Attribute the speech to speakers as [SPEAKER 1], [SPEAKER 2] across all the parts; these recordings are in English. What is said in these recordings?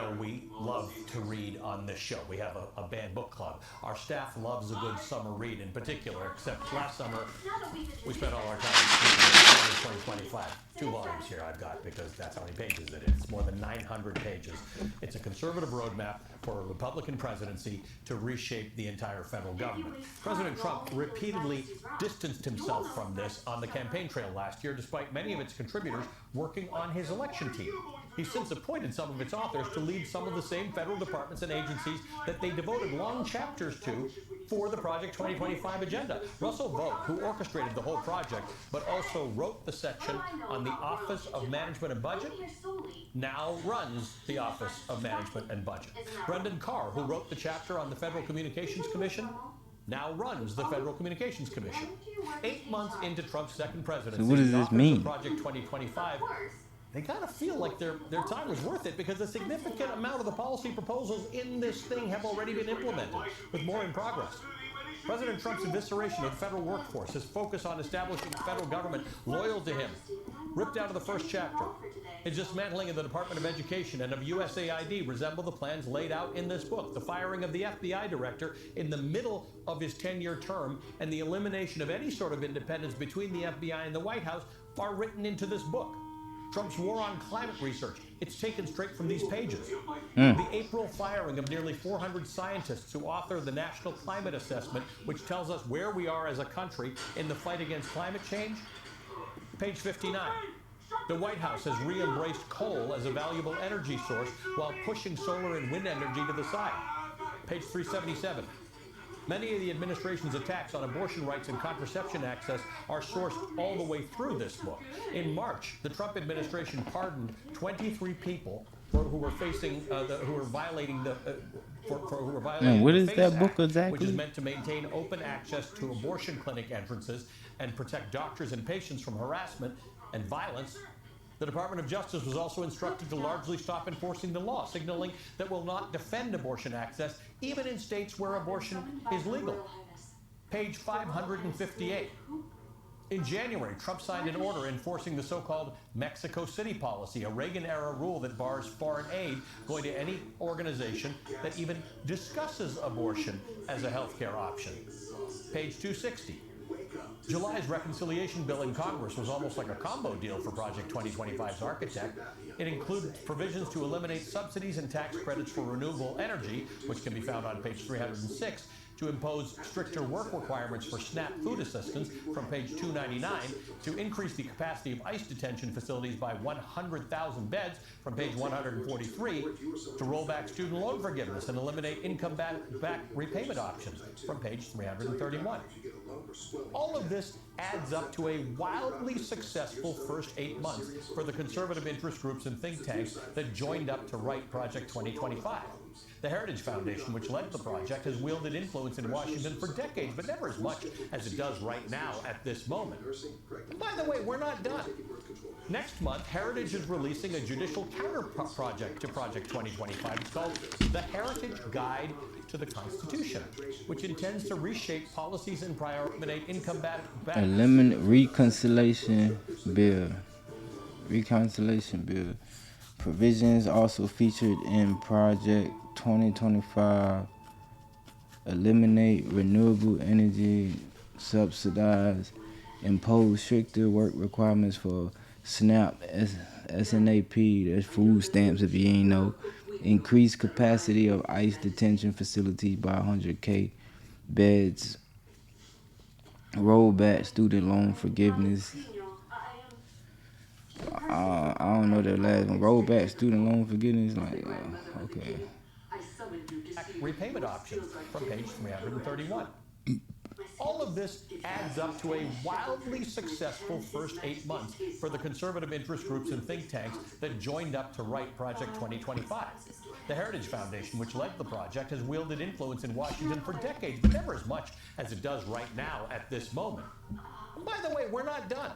[SPEAKER 1] know we love to read on this show. We have a banned book club. Our staff loves a good summer read in particular, except last summer we spent all our time reading 2025. 2 volumes here I've got because that's how many pages it is. It's more than 900 pages. It's a conservative roadmap for a Republican presidency to reshape the entire federal government. President Trump repeatedly distanced himself from this on the campaign trail last year, despite many of its contributors working on his election team. He's since appointed some of its authors to lead some of the same federal departments and agencies that they devoted long chapters to for the Project 2025 agenda. Russell Vought, who orchestrated the whole project, but also wrote the section on the Office of Management and Budget, now runs the Office of Management and Budget. Brendan Carr, who wrote the chapter on the Federal Communications Commission, now runs the Federal Communications Commission. 8 months into Trump's second presidency,
[SPEAKER 2] so what does this mean?
[SPEAKER 1] Project 2025, they kind of feel like their time was worth it because a significant amount of the policy proposals in this thing have already been implemented, with more in progress. President Trump's evisceration of the federal workforce, his focus on establishing a federal government loyal to him, ripped out of the first chapter. His dismantling of the Department of Education and of USAID resemble the plans laid out in this book. The firing of the FBI director in the middle of his 10-year term and the elimination of any sort of independence between the FBI and the White House are written into this book. Trump's war on climate research, it's taken straight from these pages. The April firing of nearly 400 scientists who author the National Climate Assessment, which tells us where we are as a country in the fight against climate change. Page 59. The White House has re-embraced coal as a valuable energy source while pushing solar and wind energy to the side. Page 377. Many of the administration's attacks on abortion rights and contraception access are sourced all the way through this book. In March, the Trump administration pardoned 23 people who were facing, who were violating the,
[SPEAKER 2] what is that
[SPEAKER 1] Act,
[SPEAKER 2] book exactly?
[SPEAKER 1] which is meant to maintain open access to abortion clinic entrances and protect doctors and patients from harassment and violence. The Department of Justice was also instructed to largely stop enforcing the law, signaling that will not defend abortion access, even in states where abortion is legal. Page 558. In January, Trump signed an order enforcing the so-called Mexico City policy, a Reagan-era rule that bars foreign aid going to any organization that even discusses abortion as a healthcare option. Page 260. July's reconciliation bill in Congress was almost like a combo deal for Project 2025's architect. It included provisions to eliminate subsidies and tax credits for renewable energy, which can be found on page 306, to impose stricter work requirements for SNAP food assistance from page 299, to increase the capacity of ICE detention facilities by 100,000 beds from page 143, to roll back student loan forgiveness and eliminate income-back repayment options from page 331. All of this adds up to a wildly successful first 8 months for the conservative interest groups and think tanks that joined up to write Project 2025. The Heritage Foundation, which led the project, has wielded influence in Washington for decades, but never as much as it does right now at this moment. And by the way, we're not done. Next month, Heritage is releasing a judicial counter-project to Project 2025. It's called The Heritage Guide to the Constitution, which intends to reshape policies and prioritize income-back...
[SPEAKER 2] Eliminate reconciliation bill. Reconciliation bill. Provisions also featured in Project 2025 eliminate renewable energy subsidies, impose stricter work requirements for SNAP, SNAP, that's food stamps if you ain't know, increase capacity of ICE detention facilities by 100K beds, roll back student loan forgiveness. I don't know that last one. Roll back student loan forgiveness, like, okay.
[SPEAKER 1] Repayment options from page 331. All of this adds up to a wildly successful first 8 months for the conservative interest groups and think tanks that joined up to write Project 2025. The Heritage Foundation, which led the project, has wielded influence in Washington for decades, but never as much as it does right now at this moment. And by the way, we're not done.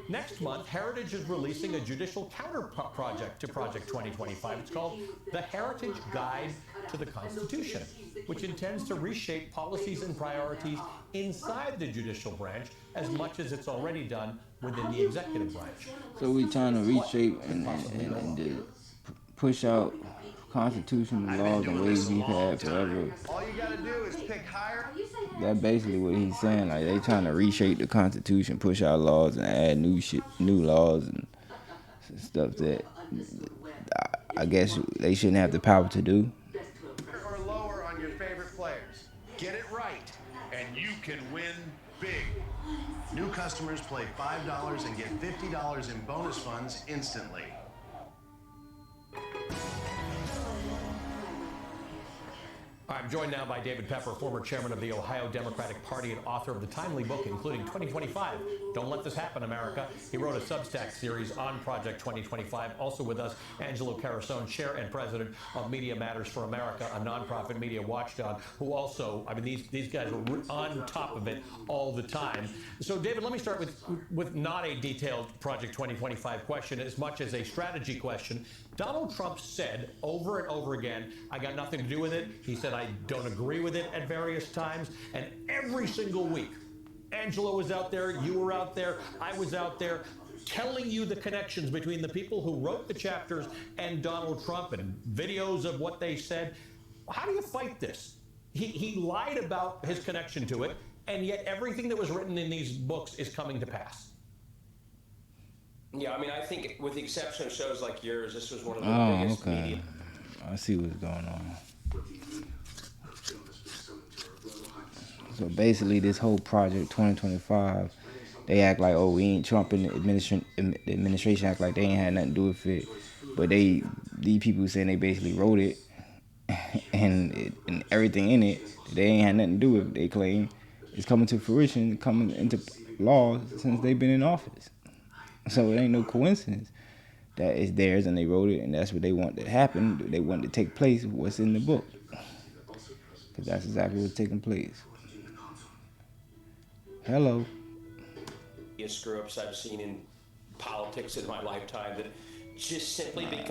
[SPEAKER 1] Next month, Heritage is releasing a judicial counter-project to Project 2025. It's called The Heritage Guide to the Constitution, which intends to reshape policies and priorities inside the judicial branch as much as it's already done within the executive branch.
[SPEAKER 2] So we're trying to reshape and push out constitutional laws and ways we've had forever.
[SPEAKER 3] All you gotta do is pick higher.
[SPEAKER 2] That's basically what he's saying. Like they trying to reshape the Constitution, push out laws, and add new laws and stuff that I guess they shouldn't have the power to do.
[SPEAKER 3] Or lower on your favorite players. Get it right, and you can win big. New customers play $5 and get $50 in bonus funds instantly.
[SPEAKER 1] I'm joined now by David Pepper, former chairman of the Ohio Democratic Party and author of the timely book, including 2025, Don't Let This Happen, America. He wrote a Substack series on Project 2025. Also with us, Angelo Carusone, chair and president of Media Matters for America, a nonprofit media watchdog, who also, I mean, these guys are on top of it all the time. So, David, let me start with not a detailed Project 2025 question as much as a strategy question. Donald Trump said over and over again, I got nothing to do with it. He said, I don't agree with it at various times. And every single week, Angelo was out there, you were out there, I was out there, telling you the connections between the people who wrote the chapters and Donald Trump and videos of what they said. How do you fight this? He lied about his connection to it, and yet everything that was written in these books is coming to pass.
[SPEAKER 4] Yeah, I mean, I think with the exception of shows like yours, this was one of the biggest media.
[SPEAKER 2] I see what's going on. So basically, this whole Project 2025, they act like, oh, we ain't Trump and the administration act like they ain't had nothing to do with it. But these people saying they basically wrote it and everything in it, they ain't had nothing to do with it. They claim it's coming to fruition, coming into law since they've been in office. So it ain't no coincidence that it's theirs and they wrote it and that's what they want to happen. They want to take place what's in the book. Because that's exactly what's taking place. Hello.
[SPEAKER 4] Screw-ups I've seen in politics in my lifetime that just simply because